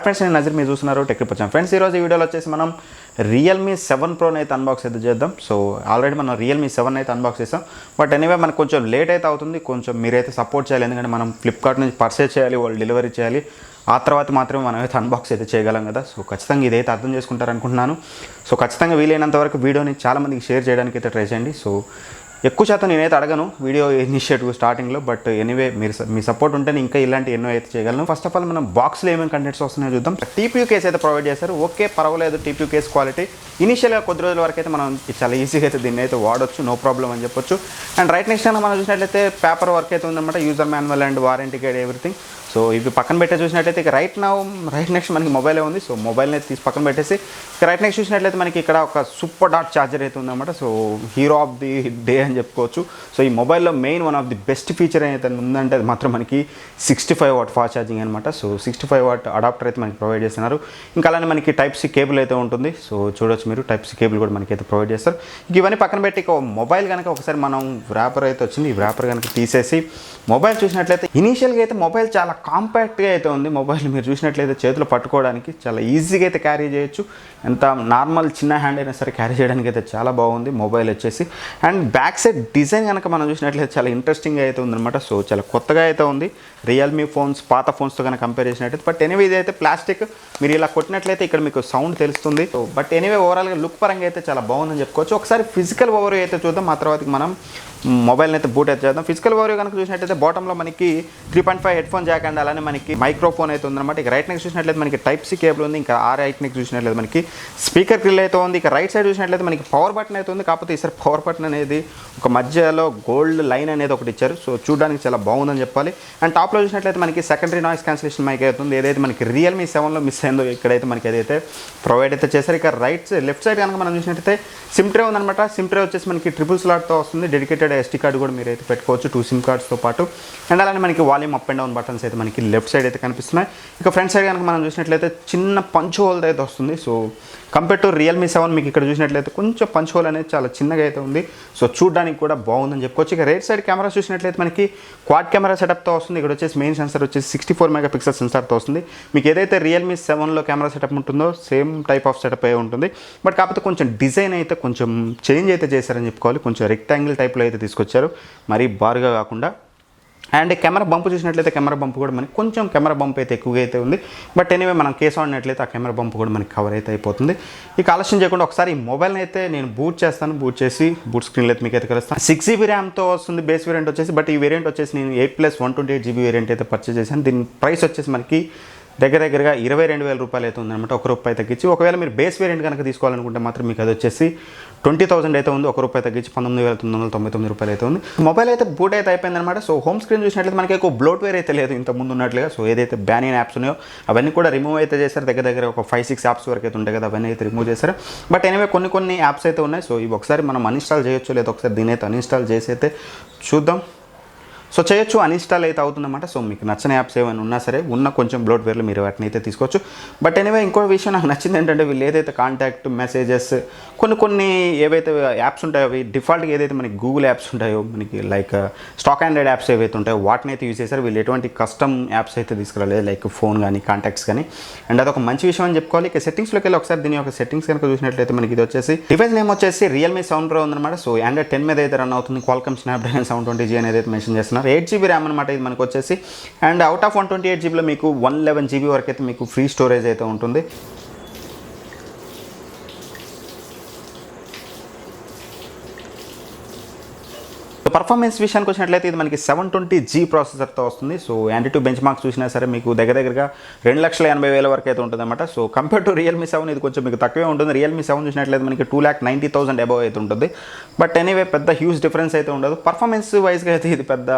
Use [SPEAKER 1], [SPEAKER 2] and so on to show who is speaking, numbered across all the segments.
[SPEAKER 1] Hi friends, నేను నజర్ మీరు చూస్తున్నారు టెక్ వచ్చాం. ఫ్రెండ్స్, ఈరోజు ఈ వీడియోలో వచ్చేసి మనం రియల్మీ 7 ప్రోని అయితే అన్బాక్స్ అయితే చేద్దాం. సో ఆల్రెడీ మనం రియల్మీ 7 అయితే అన్బాక్స్ చేస్తాం. బట్ ఎనీవే మనకు కొంచెం లేట్ అయితే అవుతుంది. కొంచెం మీరైతే సపోర్ట్ చేయాలి, ఎందుకంటే మనం ఫ్లిప్కార్ట్ నుంచి పర్చేస్ చేయాలి, వాళ్ళు డెలివరీ చేయాలి. ఆ తర్వాత మాత్రమే మనం అయితే అన్బాక్స్ అయితే చేయగలం కదా. సో ఖచ్చితంగా ఇదైతే అర్థం చేసుకుంటారనుకుంటున్నాను. సో ఖచ్చితంగా వీలైనంత వరకు వీడియోని చాలామందికి షేర్ చేయడానికి అయితే ట్రై చేయండి. సో ఎక్కువ శాతం నేనైతే అడగను వీడియో ఇనిషియేటివ్ స్టార్టింగ్లో, బట్ ఎనీవే మీ సపోర్ట్ ఉంటేనే ఇంకా ఇలాంటి ఎన్నో అయితే చేయగలను. ఫస్ట్ ఆఫ్ ఆల్ మనం బాక్స్లో ఏమేమి కంటెంట్స్ వస్తున్నాయో చూద్దాం. టీపీయూ కేస్ అయితే ప్రొవైడ్ చేశారు. ఓకే, పర్వాలేదు, టీపీయూ కేస్ క్వాలిటీ ఇనిషియల్గా కొద్ది రోజుల వరకు అయితే మనం చాలా ఈజీగా అయితే దీన్ని అయితే వాడొచ్చు, నో ప్రాబ్లం అని చెప్పొచ్చు. అండ్ రైట్ నెక్స్ట్ మనం చూసినట్లయితే పేపర్ వర్క్ అయితే ఉందన్నమాట, user manual and warranty guide everything. So ఇవి పక్కన పెట్టే చూసినట్లయితే ఇక రైట్ నెక్స్ట్ మనకి మొబైలే ఉంది. సో మొబైల్ని అయితే తీసి పక్కన పెట్టేసి ఇక రైట్ నెక్స్ట్ చూసినట్లయితే మనకి ఇక్కడ ఒక సూపర్ డాట్ ఛార్జర్ అయితే ఉందన్నమాట. So hero of the day అని చెప్పుకోవచ్చు. సో ఈ మొబైల్లో main one of the best feature అయితే ఉందంటే అది మాత్రం మనకి 65 వాట్ ఫాస్ట్ ఛార్జింగ్ అనమాట. సో 65 వాట్ అడాప్టర్ అయితే మనకి ప్రొవైడ్ చేస్తున్నారు. ఇంకా అలానే మనకి టైప్ సి కేబుల్ అయితే ఉంటుంది. సో చూడొచ్చు మీరు, టైప్ సి కేబుల్ కూడా మనకి అయితే ప్రొవైడ్ చేస్తారు. ఇవన్నీ పక్కన పెట్టి ఇక మొబైల్ కనుక ఒకసారి మనం వ్రాపర్ అయితే వచ్చింది, ఈ వ్రాపర్ కనుక తీసేసి మొబైల్ చూసినట్లయితే ఇనీషియల్గా అయితే మొబైల్ చాలా కాంపాక్ట్గా అయితే ఉంది. మొబైల్ మీరు చూసినట్లయితే చేతిలో పట్టుకోవడానికి చాలా ఈజీగా అయితే క్యారీ చేయొచ్చు. ఎంత నార్మల్ చిన్న హ్యాండ్ అయినా సరే క్యారీ చేయడానికి అయితే చాలా బాగుంది మొబైల్ వచ్చేసి. అండ్ బ్యాక్ సైడ్ డిజైన్ కనుక మనం చూసినట్లయితే చాలా ఇంట్రెస్టింగ్గా అయితే ఉందన్నమాట. సో చాలా కొత్తగా అయితే ఉంది రియల్మీ ఫోన్స్ పాత ఫోన్స్తో కనుక కంపేర్ చేసినట్టయితే. బట్ ఎనీవే ఇదైతే ప్లాస్టిక్, మీరు ఇలా కొట్టినట్లయితే ఇక్కడ మీకు సౌండ్ తెలుస్తుంది. సో బట్ ఎనీవే ఓవరాల్గా లుక్ పరంగా అయితే చాలా బాగుందని చెప్పుకోవచ్చు. ఒకసారి ఫిజికల్ ఓవర్ అయితే చూద్దాం, ఆ తర్వాత మనం మొబైల్ని అయితే బూట్ అయితే చేద్దాం. ఫిజికల్ ఓవర్ కనుక చూసినట్లయితే బాటంలో మనకి 3.5 హెడ్ ఫోన్ జాక్ అండ్ అలానే మనకి మైక్రోఫోన్ అయితే ఉందన్నమాట. ఇక రైట్ నెక్స్ట్ చూసినట్లయితే మనకి టైప్ సి కేబుల్ ఉంది. ఇంకా రైట్ నెక్స్ట్ చూసినట్లయితే మనకి స్పీకర్ గ్రిల్ అయితే ఉంది. ఇక రైట్ సైడ్ చూసినట్లయితే మనకి పవర్ బటన్ అయితే ఉంది. కాకపోతే ఈసారి పవర్ బటన్ అనేది ఒక మధ్యలో గోల్డ్ లైన్ అనేది ఒకటి ఇచ్చారు. సో చూడడానికి చాలా బాగుందని చెప్పాలి. అండ్ టాప్లో చూసినట్లయితే మనకి సెకండరీ నాయిస్ క్యాన్సిలేషన్ మైక్ అవుతుంది, ఏదైతే మనకి రియల్మీ 7లో మిస్ అయిందో ఇక్కడైతే మనకి ఏదైతే ప్రొవైడ్ అయితే చేశారు. ఇక లెఫ్ట్ సైడ్ కనుక మనం చూసినట్లయితే సిమ్ ట్రే ఉందన్నమాట. సిమ్ ట్రే వచ్చేసి మనకి ట్రిపుల్ స్లాట్తో వస్తుంది. డెడికేటెడ్ ఎస్టీ కార్డు కూడా మీరు అయితే పెట్టుకోవచ్చు 2 సిమ్ కార్డ్స్తో పాటు. అండ్ అలానే మనకి volume up and down buttons అయితే మనకి లెఫ్ట్ సైడ్ అయితే కనిపిస్తున్నాయి. ఇక ఫ్రంట్ సైడ్ కనుక మనం చూసినట్లయితే చిన్న పంచ్ హోల్ అయితే వస్తుంది. సో కంపేర్ టు రియల్మీ 7 మీకు ఇక్కడ చూసినట్లయితే కొంచెం పంచ్ హోల్ అనేది చాలా చిన్నగా అయితే ఉంది. సో చూడడానికి కూడా బాగుందని చెప్పుకోవచ్చు. ఇక రైట్ సైడ్ కెమెరా చూసినట్లయితే మనకి క్వాడ్ కెమెరా సెటప్తో వస్తుంది. ఇక్కడ వచ్చేసి మెయిన్ సెన్సర్ వచ్చేసి 64 మెగాపిక్సెల్ సెన్సార్తో వస్తుంది. మీకు ఏదైతే రియల్మీ 7లో కెమెరా సెటప్ ఉంటుందో సేమ్ టైప్ ఆఫ్ సెటప్ అయి ఉంటుంది. బట్ కాకపోతే కొంచెం డిజైన్ అయితే కొంచెం చేంజ్ అయితే చేశారని చెప్పుకోవాలి. కొంచెం రెక్టాంగిల్ టైప్లో అయితే తీసుకొచ్చారు, మరీ బారుగా కాకుండా. అండ్ కెమెరా బంప్ చూసినట్లయితే కెమెరా బంప్ కూడా మనకి కొంచెం కెమెరా బంప్ అయితే ఎక్కువగా అయితే ఉంది. బట్ ఎనీవే మనం కేసు ఆడినట్లయితే ఆ కెమెరా బంప్ కూడా మనకి కవర్ అయితే అయిపోతుంది. ఇక ఆలస్యం చేయకుండా ఒకసారి ఈ మొబైల్ని అయితే నేను బూట్ చేస్తాను. బూట్ చేసి బూట్ స్క్రీన్లో అయితే మీకు అయితే కలుస్తాను. 6GB ర్యామ్తో వస్తుంది బేస్ వేరియంట్ వచ్చేసి. బట్ ఈ వేరియంట్ వచ్చేసి నేను 8+128GB వేరియంట్ అయితే పర్చేస్ చేశాను. దీని ప్రైస్ వచ్చేసి మనకి దగ్గరగా 22,000 రూపాయలు అయితే ఉందన్నమాట, ₹1 తగ్గించి. ఒకవేళ మీరు బేస్ వేరియంట్ కనుక తీసుకోవాలనుకుంటే మాత్రం మీకు అది వచ్చేసి 20,000 అయితే ఉంది, ₹1 తగ్గించి 19,999 రూపాయలు అయితే ఉంది. మొబైల్ అయితే బూట్ అయితే అయిపోయిందన్నమాట. సో హోమ్ స్క్రీన్ చూసినట్లయితే మనకి ఎక్కువ బ్లోట్వేర్ అయితే లేదు ఇంత ముందు ఉన్నట్లుగా. సో ఏదైతే బ్యాన్ అయిన యాప్స్ ఉన్నాయో అవన్నీ కూడా రిమూవ్ అయితే చేశారు. దగ్గర ఒక 5-6 యాప్స్ వరకు అయితే ఉంటాయి కదా, అవన్నీ అయితే రిమూవ్ చేశారు. బట్ ఎనీవే కొన్ని యాప్స్ అయితే ఉన్నాయి. సో ఇవి ఒకసారి మనం అన్ఇన్స్టాల్ చేయొచ్చు, లేదా ఒకసారి దీని అయితే అన్ఇన్స్టాల్ చేసి అయితే చూద్దాం. సో చేయొచ్చు, అన్ఇన్స్టాల్ అయితే అవుతుందన్నమాట. సో మీకు నచ్చిన యాప్స్ ఏమైనా ఉన్నా సరే, ఉన్న కొంచెం బ్లోట్వేర్లు మీరు వాటిని అయితే తీసుకోవచ్చు. బట్ ఎనీవే ఇంకో విషయం నాకు నచ్చింది ఏంటంటే, వీళ్ళు ఏదైతే కాంటాక్ట్ మెసేజెస్ కొన్ని ఏవైతే యాప్స్ ఉంటాయో అవి డిఫాల్ట్గా ఏదైతే మనకి గూగుల్ యాప్స్ ఉంటాయో, మనకి లైక్ స్టాక్ ఆండ్రాయిడ్ యాప్స్ ఏవైతే ఉంటాయో వాటిని అయితే యూజ్ చేశారు. వీళ్ళు ఎటువంటి కస్టమ్ యాప్స్ అయితే తీసుకురాలేదు, లైక్ ఫోన్ కానీ కాంటాక్ట్స్ కానీ. అండ్ అదొక మంచి విషయం అని చెప్పుకోవాలి. ఇక సెట్టింగ్స్లోకి వెళ్ళి ఒకసారి దీని యొక్క సెట్టింగ్స్ కనుక చూసినట్లయితే మనకి ఇది వచ్చేసి డివైస్ నేమ్ వచ్చేసి రియల్మీ 7 Pro ఉందన్నమాట. సో Android 10 మీద అయితే రన్ అవుతుంది. క్వాల్కమ్ స్నాప్డ్రాగన్ 720G అనేది అయితే మెన్షన్ చేస్తున్నారు. 8GB ర్యామ్ అనమాట ఇది మనకు వచ్చేసి. అండ్ అవుట్ ఆఫ్ 128GBలో మీకు 111GB వరకు అయితే మీకు ఫ్రీ స్టోరేజ్ అయితే ఉంటుంది. పర్ఫార్మెన్స్ విషయానికి వచ్చినట్లయితే ఇది మనకి 720G ప్రాసెసర్తో వస్తుంది. సో యాంటీ బెంచ్ మార్క్స్ చూసినా సరే మీకు దగ్గరగా 2,80,000 వరకు అయితే ఉంటుంది అనమాట. సో కంపేర్ టు రియల్మీ 7 ఇది కొంచెం మీకు తక్కువే ఉంటుంది. రియల్మీ 7 చూసినట్లయితే మనకి 2,90,000 అబవ్ అయితే ఉంటుంది. బట్ ఎనీవే పెద్ద హ్యూజ్ డిఫరెన్స్ అయితే ఉండదు. పర్ఫార్మెన్స్ వైజ్గా అయితే ఇది పెద్ద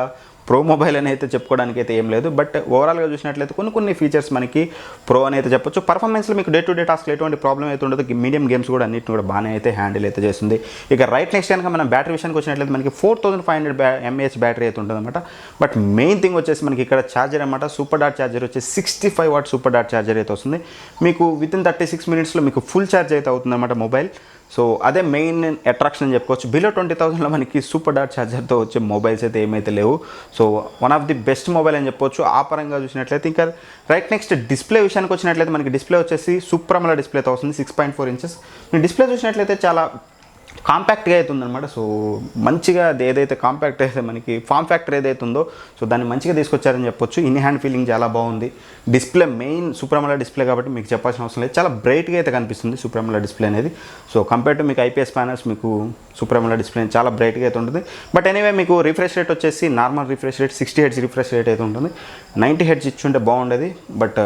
[SPEAKER 1] ప్రో మొబైల్ అని అయితే చెప్పుకోవడానికి అయితే ఏం లేదు. బట్ ఓవరాల్గా చూసినట్లయితే కొన్ని ఫీచర్స్ మనకి ప్రో అని అయితే చెప్పొచ్చు. పర్ఫార్మెన్స్లో మీకు డే టు డే టాస్క్లో ఎటువంటి ప్రాబ్లం అయితే ఉండదు. మీడియం గేమ్స్ కూడా అన్నింటిని కూడా బాగానే అయితే హ్యాండిల్ అయితే చేస్తుంది. ఇక రైట్ నెక్స్ట్ కనుక మనం బ్యాటరీ విషయానికి వచ్చినట్లయితే మనకి 4500 mAh బ్యాటరీ అయితే ఉంటుంది అనమాట. బట్ మెయిన్ థింగ్ వచ్చేసి మనకి ఇక్కడ ఛార్జర్ అనమాట, సూపర్ డాట్ ఛార్జర్ వచ్చేసి 65 వాట్ సూపర్ డాట్ ఛార్జర్ అయితే వస్తుంది. మీకు వితిన్ 36 మినిట్స్లో మీకు ఫుల్ ఛార్జ్ అయితే అవుతుంది అనమాట మొబైల్. సో అదే మెయిన్ అట్రాక్షన్ అని చెప్పుకోవచ్చు. బిలో 20,000లో మనకి సూపర్ డాట్ ఛార్జర్తో వచ్చే మొబైల్స్ అయితే ఏమైతే లేవు. So one of the best mobile అని చెప్పొచ్చు. ఆ పరంగా చూసినట్లయితే ఇంకా రైట్ నెక్స్ట్ డిస్ప్లే విషయానికి వచ్చినట్లయితే మనకి డిస్ప్లే వచ్చేసి సూపర్ AMOLED డిస్ప్లేతో వస్తుంది, 6.4 ఇంచెస్. మీరు డిస్ప్లే చూసినట్లయితే చాలా కాంపాక్ట్గా అయితే ఉందన్నమాట. సో మంచిగా ఏదైతే కాంపాక్ట్ అయితే మనకి ఫామ్ ఫ్యాక్టర్ ఏదైతే ఉందో సో దాన్ని మంచిగా తీసుకొచ్చారని చెప్పొచ్చు. ఇన్ హ్యాండ్ ఫీలింగ్ చాలా బాగుంది. Display main super AMOLED display కాబట్టి మీకు చెప్పాల్సిన అవసరం లేదు. చాలా బ్రైట్గా అయితే కనిపిస్తుంది సూపర్ AMOLED డిస్ప్లే అనేది. సో కంపేర్ టు మీకు ఐపీఎస్ ప్యానల్స్ మీకు సూపర్ AMOLED డిస్ప్లే చాలా బ్రైట్గా అయితే ఉంటుంది. బట్ ఎనీవే మీకు రిఫ్రెష్ రేట్ వచ్చేసి normal refresh rate 60 Hz refresh rate అయితే ఉంటుంది. 90 Hz ఇచ్చుంటే బాగుండేది. బట్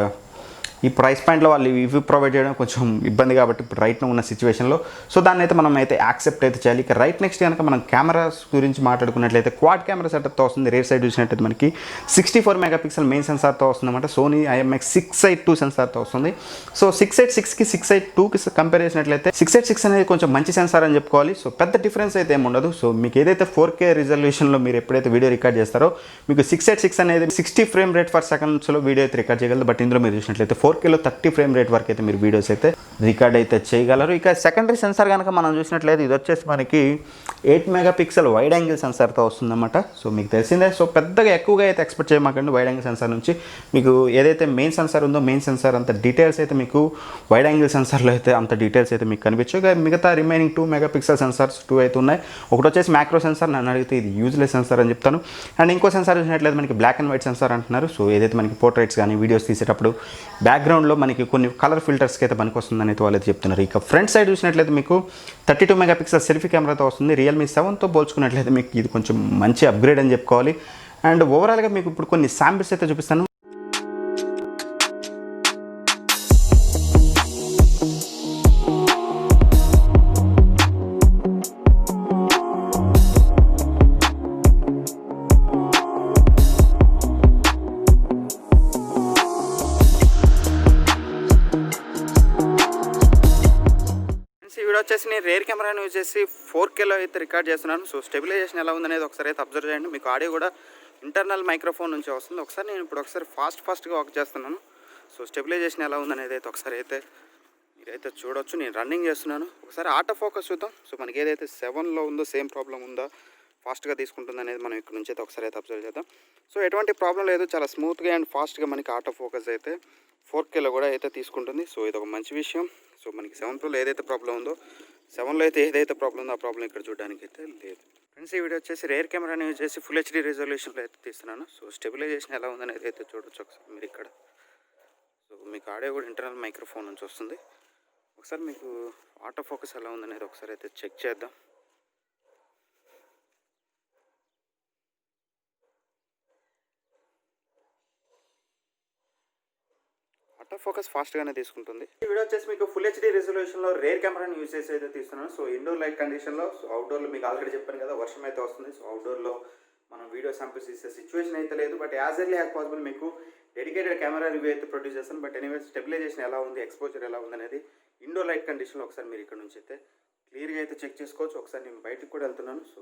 [SPEAKER 1] ఈ ప్రైస్ పాయింట్లో వాళ్ళు ఇవి ప్రొవైడ్ చేయడం కొంచెం ఇబ్బంది కాబట్టి ఇప్పుడు రైట్ ఉన్న సిచ్యువేషన్లో సో దాన్ని అయితే మనం అయితే యాక్సెప్ట్ అయితే చేయాలి. ఇక రైట్ నెక్స్ట్ కనుక మనం కెమెరాస్ గురించి మాట్లాడుకున్నట్లయితే క్వాడ్ కెమెరా సెటప్తో వస్తుంది. రేర్ సైడ్ చూసినట్లయితే మనకి 64 మెగాపిక్సెల్ మెయిన్ సెన్సార్తో వస్తుందన్నమాట. సోనీ IMX682 సెన్సార్తో వస్తుంది. సో 686కి 682కి కంపేర్ చేసినట్లయితే 686 అనేది కొంచెం మంచి సెన్సార్ అని చెప్పుకోవాలి. సో పెద్ద డిఫరెన్స్ అయితే ఏమి ఉండదు. సో మీకు ఏదైతే 4K రిజల్యూషన్లో మీరు ఎప్పుడైతే వీడియో రికార్డ్ చేస్తారో మీకు 686 అనేది 60 ఫ్రేమ్ రేట్ ఫర్ సెకండ్స్లో వీడియో అయితే రికార్డ్ చేయగలదు. బట్ ఇందులో మీరు చూసినట్లయితే 4Kలో 30 ఫ్రేమ్ రేట్ వరకు అయితే మీరు వీడియోస్ అయితే రికార్డ్ అయితే చేయగలరు. ఇక సెకండరీ సెన్సార్ కనుక మనం చూసినట్లయితే ఇది వచ్చేసి మనకి 8 మెగాపిక్సెల్ వైడ్ యాంగిల్ సెన్సార్తో వస్తుందన్నమాట. సో మీకు తెలిసిందే. సో పెద్దగా ఎక్కువగా అయితే ఎక్స్పెక్ట్ చేయమాకండి వైడ్ యాంగిల్ సెన్సార్ నుంచి. మీకు ఏదైతే మెయిన్ సెన్సార్ ఉందో మెయిన్ సెన్సార్ అంత డీటెయిల్స్ అయితే మీకు వైడ్ యాంగిల్ సెన్సార్లో అయితే అంత డీటెయిల్స్ అయితే మీకు కనిపించవు. ఇక మిగతా రిమైనింగ్ 2 మెగాపిక్సెల్ సెన్సార్స్ 2 అయితే ఉన్నాయి. ఒకటి వచ్చేసి మ్యాక్రో సెన్సార్, నన్ను అడిగితే ఇది యూజ్లెస్ సెన్సార్ అని చెప్తాను. అండ్ ఇంకో సెన్సార్ చూసినట్లయితే మనకి బ్లాక్ అండ్ వైట్ సెన్సార్ అంటున్నారు. సో ఏదైతే మనకి పోర్ట్రైట్స్ కానీ వీడియోస్ తీసేటప్పుడు బ్యాక్గ్రౌండ్లో మనకి కొన్ని కలర్ ఫిల్టర్స్కి అయితే మనకు వస్తుందని అయితే వాళ్ళు చెప్తున్నారు. ఇక ఫ్రంట్ సైడ్ చూసినట్లయితే మీకు 32 మెగాపిక్సెల్ సెల్ఫీ కెమెరాతో వస్తుంది. రియల్మీ 7తో పోల్చుకున్నట్లయితే మీకు ఇది కొంచెం మంచి అప్గ్రేడ్ అని చెప్పుకోవాలి. అండ్ ఓవరాల్గా మీకు ఇప్పుడు కొన్ని శాంపిల్స్ అయితే చూపిస్తాను. వచ్చేసి నేను రేర్ కెమెరాని యూజ్ చేసి 4Kలో అయితే రికార్డ్ చేస్తున్నాను. సో స్టెబిలైజేషన్ ఎలా ఉందనేది ఒకసారి అయితే అబ్జర్వ్ చేయండి. మీకు ఆడియో కూడా ఇంటర్నల్ మైక్రోఫోన్ నుంచి వస్తుంది. ఒకసారి నేను ఇప్పుడు ఫాస్ట్గా వర్క్ చేస్తున్నాను. సో స్టెబిలైజేషన్ ఎలా ఉందనేది అయితే ఒకసారి అయితే మీరైతే చూడొచ్చు. నేను రన్నింగ్ చేస్తున్నాను. ఒకసారి ఆటో ఫోకస్ చూద్దాం. సో మనకి ఏదైతే 7లో ఉందో సేమ్ ప్రాబ్లం ఉందా, ఫాస్ట్గా తీసుకుంటుంది అనేది మనం ఇక్కడ నుంచి అయితే ఒకసారి అయితే అబ్జర్వ్ చేద్దాం. సో ఎటువంటి ప్రాబ్లం లేదు. చాలా స్మూత్గా అండ్ ఫాస్ట్గా మనకి ఆటో ఫోకస్ అయితే 4Kలో కూడా అయితే తీసుకుంటుంది. సో ఇది ఒక మంచి విషయం. సో మనకి 7 Proలో ఏదైతే ప్రాబ్లం ఉందో 7లో అయితే ఏదైతే ప్రాబ్లం ఉందో ఆ ప్రాబ్లం ఇక్కడ చూడడానికి అయితే లేదు. ఫ్రెండ్స్ ఈ వీడియో వచ్చేసి రేర్ కెమెరాని యూజ్ చేసి ఫుల్ HD రిజల్యూషన్లో అయితే తీస్తున్నాను. సో స్టెబిలైజేషన్ ఎలా ఉందనేది అయితే చూడొచ్చు ఒకసారి మీరు ఇక్కడ. సో మీకు ఆడియో కూడా ఇంటర్నల్ మైక్రోఫోన్ నుంచి వస్తుంది. ఒకసారి మీకు ఆటో ఫోకస్ ఎలా ఉందనేది ఒకసారి అయితే చెక్ చేద్దాం. ఆటో ఫోకస్ ఫాస్ట్గానే తీసుకుంటుంది. ఈ వీడియో వచ్చేసి మీకు ఫుల్ HD రిజల్యూషన్లో రేర్ కెమెరాని యూజ్ చేసి అయితే తీస్తున్నాను. సో ఇండోర్ లైట్ కండిషన్లో. సో అవుట్డోర్లో మీకు ఆల్రెడీ చెప్పాను కదా వర్షం అయితే వస్తుంది. సో అవుట్డోర్లో మనం వీడియో శాంపిల్స్ ఇచ్చే సిచ్యువేషన్ అయితే లేదు. But as early as possible మీకు డెడికేటెడ్ కెమెరా రివ్యూ అయితే ప్రొడ్యూస్ చేస్తాను. బట్ ఎనీవే స్టెబిలైజేషన్ ఎలా ఉంది, ఎక్స్పోజర్ ఎలా ఉంది అనేది ఇండోర్ లైట్ కండిషన్లో ఒకసారి మీరు ఇక్కడ నుంచి అయితే క్లియర్గా అయితే చెక్ చేసుకోవచ్చు. ఒకసారి నేను బయటకు కూడా వెళ్తున్నాను. సో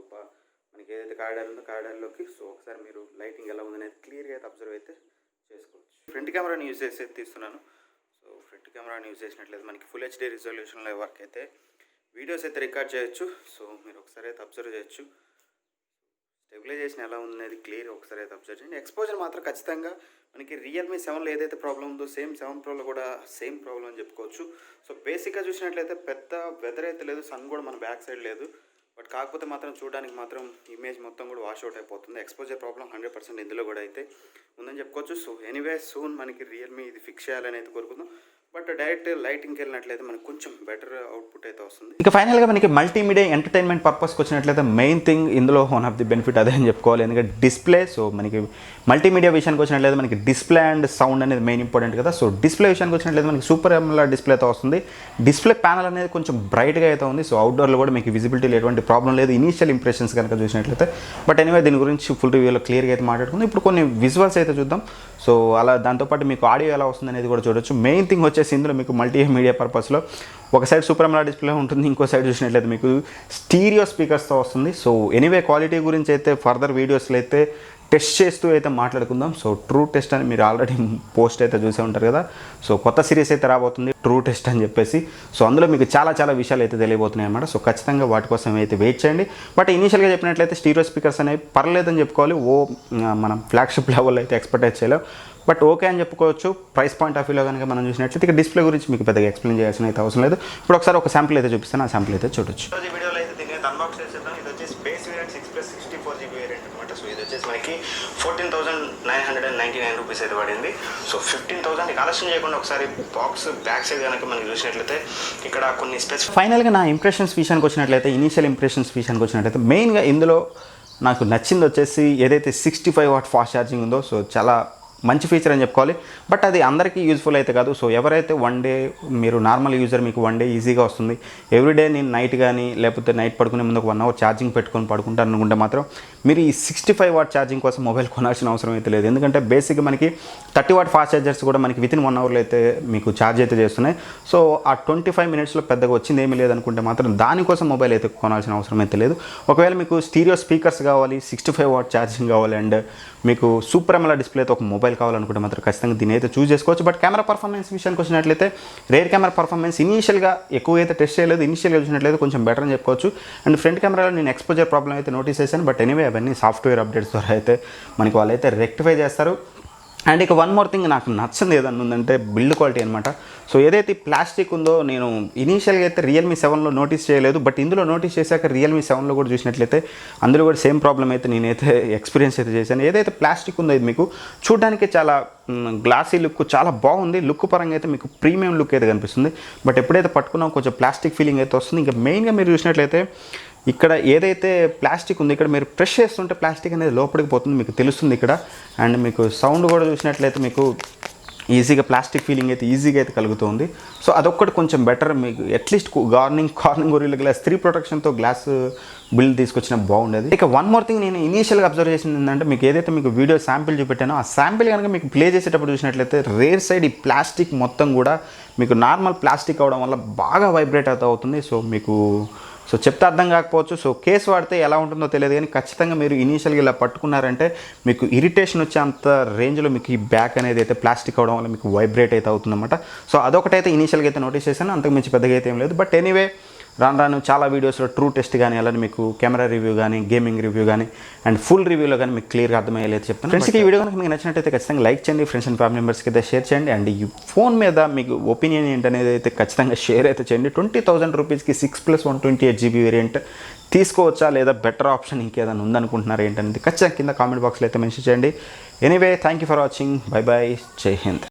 [SPEAKER 1] మనకి ఏదైతే కారిడార్ ఉందో కారిడార్లోకి. సో ఒకసారి మీరు లైటింగ్ ఎలా ఉందనేది క్లియర్గా అయితే అబ్జర్వ్ అయితే చేసుకోవచ్చు. ఫ్రంట్ కెమెరాని యూజ్ చేసి తీస్తున్నాను. సో ఫ్రంట్ కెమెరాని యూజ్ చేసినట్లయితే మనకి ఫుల్ HD రిజల్యూషన్లో వరకు అయితే వీడియోస్ అయితే రికార్డ్ చేయొచ్చు. సో మీరు ఒకసారి అయితే అబ్జర్వ్ చేయొచ్చు. స్టెబిలైజేషన్ ఎలా ఉందనేది క్లియర్ ఒకసారి అయితే అబ్జర్వ్ చేయండి. ఎక్స్పోజర్ మాత్రం ఖచ్చితంగా మనకి రియల్మీ 7లో ఏదైతే ప్రాబ్లం ఉందో సేమ్ 7 Proలో కూడా సేమ్ ప్రాబ్లం అని చెప్పుకోవచ్చు. సో బేసిక్గా చూసినట్లయితే పెద్ద వెదర్ అయితే లేదు, సన్ కూడా మన బ్యాక్ సైడ్ లేదు. బట్ కాకపోతే మాత్రం చూడడానికి మాత్రం ఇమేజ్ మొత్తం కూడా వాష్ అవుట్ అయిపోతుంది. ఎక్స్పోజర్ ప్రాబ్లం 100% ఇందులో కూడా అయితే ఉందని చెప్పుకోవచ్చు. సో ఎనీవే సూన్ మనకి రియల్మీ ఇది ఫిక్స్ చేయాలని అయితే కోరుకుందాం. బట్ డైరెక్ట్ లైటింగ్కి వెళ్ళినట్లయితే మనకు కొంచెం బెటర్ అవుట్పుట్ అయితే వస్తుంది. ఇక ఫైనల్గా మనకి మల్టీమీడియా ఎంటర్టైన్మెంట్ పర్పస్కి వచ్చినట్లయితే మెయిన్ థింగ్ ఇందులో వన్ ఆఫ్ ది బెనిఫిట్ అదే అని చెప్పుకోవాలి. ఎందుకంటే డిస్ప్లే. సో మనకి మల్టీమీడియా విషయానికి వచ్చినట్లయితే మనకి డిస్ప్లే అండ్ సౌండ్ అనేది మెయిన్ ఇంపార్టెంట్ కదా. సో డిస్ప్లే విషయానికి వచ్చినట్లయితే మనకి సూపర్ AMOLED డిస్ప్లేతో వస్తుంది. డిస్ప్లే ప్యానల్ అనేది కొంచెం బ్రైట్గా అయితే ఉంది. సో అవుట్డోర్లో కూడా మీకు విజిబిలిటీలో ఎటువంటి ప్రాబ్లం లేదు ఇనీషియల్ ఇంప్రెషన్స్ కనుక చూసినట్లయితే. బట్ ఎనీవే దీని గురించి ఫుల్ రివ్యూలో క్లియర్గా అయితే మాట్లాడుకుందాం. ఇప్పుడు కొన్ని విజువల్స్ అయితే చూద్దాం. సో అలా దాంతోపాటు మీకు ఆడియో ఎలా వస్తుంది అనేది కూడా చూడొచ్చు. మెయిన్ థింగ్ వచ్చేసి ఇందులో మీకు మల్టీమీడియా పర్పస్లో ఒక సైడ్ సూపర్ AMOLED డిస్ప్లే ఉంటుంది, ఇంకో సైడ్ చూసినట్లయితే మీకు స్టీరియో స్పీకర్స్తో వస్తుంది. సో ఎనీవే క్వాలిటీ గురించి అయితే ఫర్దర్ వీడియోస్లో అయితే టెస్ట్ చేస్తూ అయితే మాట్లాడుకుందాం. సో ట్రూ టెస్ట్ అని మీరు ఆల్రెడీ పోస్ట్ అయితే చూసే ఉంటారు కదా. సో కొత్త సిరీస్ అయితే రాబోతుంది ట్రూ టెస్ట్ అని చెప్పేసి. సో అందులో మీకు చాలా చాలా విషయాలు అయితే తెలియబోతున్నాయి అన్నమాట. సో ఖచ్చితంగా వాటి కోసం అయితే వెయిట్ చేయండి. బట్ ఇనీషియల్గా చెప్పినట్లయితే స్టీరియో స్పీకర్స్ అనేవి పర్లేదని చెప్పుకోవాలి. మనం ఫ్లాగ్షిప్ లెవెల్లో అయితే ఎక్స్పెక్ట్ చేయలేం, బట్ ఓకే అని చెప్పుకోవచ్చు. ప్రైస్ పాయింట్ ఆఫ్ వ్యూలో కనుక మనం చూసినట్లయితే ఇక డిస్ప్లే గురించి మీకు పెద్దగా ఎక్స్ప్లెయిన్ చేయాల్సిన అయితే అవసరం లేదు. ఇప్పుడు ఒకసారి ఒక శాంపుల్ అయితే చూపిస్తాను, ఆ శాంపుల్ అయితే చూడొచ్చు. ఈ వీడియోలో అయితే దీన్ని అన్బాక్స్ చేసేద్దాం. ఇది వచ్చేసి బేస్ వేరియంట్ 6+64 GB వేరియంట్ అనమాట. సో ఇది వచ్చేసి మనకి 14,999 రూపీస్ అయితే పడింది. సో 15,000 ఆలస్యం చేయకుండా ఒకసారి బాక్స్ బ్యాక్ సైడ్ కనుక మనకి చూసినట్లయితే ఇక్కడ కొన్ని స్పెసిఫిక్ ఫైనల్గా నా ఇంప్రెషన్స్ విషయానికి వచ్చినట్లయితే, ఇనీషియల్ ఇంప్రెషన్స్ విషయానికి వచ్చినట్లయితే మెయిన్గా ఇందులో నాకు నచ్చింది వచ్చేసి ఏదైతే 65 వాట్ ఫాస్ట్ ఛార్జింగ్ ఉందో. సో చాలా మంచి ఫీచర్ అని చెప్పుకోవాలి. బట్ అది అందరికీ యూజ్ఫుల్ అయితే కాదు. సో ఎవరైతే వన్ డే మీరు నార్మల్ యూజర్ మీకు వన్ డే ఈజీగా వస్తుంది, ఎవ్రీడే నేను నైట్ కానీ లేకపోతే నైట్ పడుకునే ముందు ఒక 1 అవర్ ఛార్జింగ్ పెట్టుకొని పడుకుంటాను అనుకుంటే మాత్రం మీరు ఈ 65 వాట్ ఛార్జింగ్ కోసం మొబైల్ కొనాల్సిన అవసరం అయితే లేదు. ఎందుకంటే బేసిక్గా మనకి 30 వాట్ ఫాస్ట్ ఛార్జర్స్ కూడా మనకి వితిన్ 1 అవర్లో అయితే మీకు ఛార్జ్ అయితే చేస్తున్నాయి. సో ఆ 25 మినిట్స్లో పెద్దగా వచ్చింది ఏమీ లేదనుకుంటే మాత్రం దానికోసం మొబైల్ అయితే కొనాల్సిన అవసరం అయితే లేదు. ఒకవేళ మీకు స్టీరియో స్పీకర్స్ కావాలి, 65 వాట్ ఛార్జింగ్ కావాలి అండ్ మీకు సూపర్ AMOLED డిస్ప్లేతో ఒక మొబైల్ కావాలనుకుంటే మాత్రం ఖచ్చితంగా దీని అయితే చూస్ చేసుకోవచ్చు. బట్ కెమెరా పర్ఫార్మెన్స్ విషయానికి వచ్చినట్లయితే రేర్ కెమెరా పర్ఫార్మెన్స్ ఇనీషియల్గా ఎక్కువ అయితే టెస్ట్ చేయలేదు. ఇనీషియల్గా చూసినట్లయితే కొంచెం బెటర్ అని చెప్పుకోవచ్చు. అండ్ ఫ్రంట్ కెమెరాలో నేను ఎక్స్పోజర్ ప్రాబ్లం అయితే నోటీస్ చేశాను. బట్ ఎనీవే అవన్నీ సాఫ్ట్వేర్ అప్డేట్స్ ద్వారా అయితే మనకి వాళ్ళైతే రెక్టిఫై చేస్తారు. అండ్ ఇక వన్ మోర్ థింగ్ నాకు నచ్చింది ఏదన్నా ఉందంటే బిల్డ్ క్వాలిటీ అనమాట. సో ఏదైతే ప్లాస్టిక్ ఉందో నేను ఇనీషియల్గా అయితే రియల్మీ 7లో నోటీస్ చేయలేదు, బట్ ఇందులో నోటీస్ చేశాక రియల్మీ 7లో కూడా చూసినట్లయితే అందులో కూడా సేమ్ ప్రాబ్లం అయితే నేనైతే ఎక్స్పీరియన్స్ అయితే చేశాను. ఏదైతే ప్లాస్టిక్ ఉందో ఇది మీకు చూడడానికి చాలా గ్లాసీ లుక్ చాలా బాగుంది. లుక్ పరంగా అయితే మీకు ప్రీమియం లుక్ అయితే కనిపిస్తుంది. బట్ ఎప్పుడైతే పట్టుకున్నాం కొంచెం ప్లాస్టిక్ ఫీలింగ్ అయితే వస్తుంది. ఇంకా మెయిన్గా మీరు చూసినట్లయితే ఇక్కడ ఏదైతే ప్లాస్టిక్ ఉంది ఇక్కడ మీరు ప్రెస్ చేస్తుంటే ప్లాస్టిక్ అనేది లోపలికి పోతుంది, మీకు తెలుస్తుంది ఇక్కడ. అండ్ మీకు సౌండ్ కూడా చూసినట్లయితే మీకు ఈజీగా ప్లాస్టిక్ ఫీలింగ్ అయితే ఈజీగా అయితే కలుగుతుంది. సో అదొక్కటి కొంచెం బెటర్. మీకు అట్లీస్ట్ కార్నింగ్ గొరిల్లా గ్లాస్ 3 ప్రొటెక్షన్తో గ్లాస్ బిల్డ్ తీసుకొచ్చిన బాగుండేది. ఇక వన్ మోర్ థింగ్ నేను ఇనీషియల్గా అబ్జర్వ్ చేసింది ఏంటంటే మీకు ఏదైతే మీకు వీడియో శాంపిల్ చూపెట్టానో ఆ శాంపిల్ కనుక మీకు ప్లే చేసేటప్పుడు చూసినట్లయితే రేర్ సైడ్ ఈ ప్లాస్టిక్ మొత్తం కూడా మీకు నార్మల్ ప్లాస్టిక్ అవడం వల్ల బాగా వైబ్రేట్ అవుతుంది. సో చెప్తే అర్థం కాకపోవచ్చు. సో కేసు వాడితే ఎలా ఉంటుందో తెలియదు, కానీ ఖచ్చితంగా మీరు ఇనీషియల్గా ఇలా పట్టుకున్నారంటే మీకు ఇరిటేషన్ వచ్చే అంత రేంజ్లో మీకు ఈ బ్యాక్ అనేది అయితే ప్లాస్టిక్ అవడం వల్ల మీకు వైబ్రేట్ అయితే అవుతుందన్నమాట. సో అదొకటైతే ఇనీషియల్గా అయితే నోటీస్ చేశాను, అంతకు మించి పెద్దగా అయితే ఏం లేదు. బట్ ఎనీవే రాను చాలా వీడియోస్లో ట్రూ టెస్ట్ కానీ అలానే మీకు కెమెరా రివ్యూ కానీ గేమింగ్ రివ్యూ కానీ అండ్ ఫుల్ రివ్యూలో కానీ మీకు క్లియర్గా అర్థమయ్యేది చెప్తాను. ఫ్రెండ్స్కి ఈ వీడియో కనుక మీకు నచ్చినట్టయితే ఖచ్చితంగా లైక్ చేయండి, ఫ్రెండ్స్ అండ్ ఫ్యామిలీ మెంబర్స్కి అయితే షేర్ చేయండి. అండ్ ఈ ఫోన్ మీద మీకు ఒపీనియన్ ఏంటనేది అయితే ఖచ్చితంగా షేర్ అయితే చేయండి. 20,000 రూపీస్కి 6+128 GB వేరియంట్ తీసుకోవచ్చా లేదా బెటర్ ఆప్షన్ ఇంకేదైనా ఉందనుకుంటున్నారు ఏంటనేది ఖచ్చితంగా కింద కామెంట్ బాక్స్లో అయితే మెన్షన్ చేయండి. Anyway thank you for watching. By by, జై హింద్.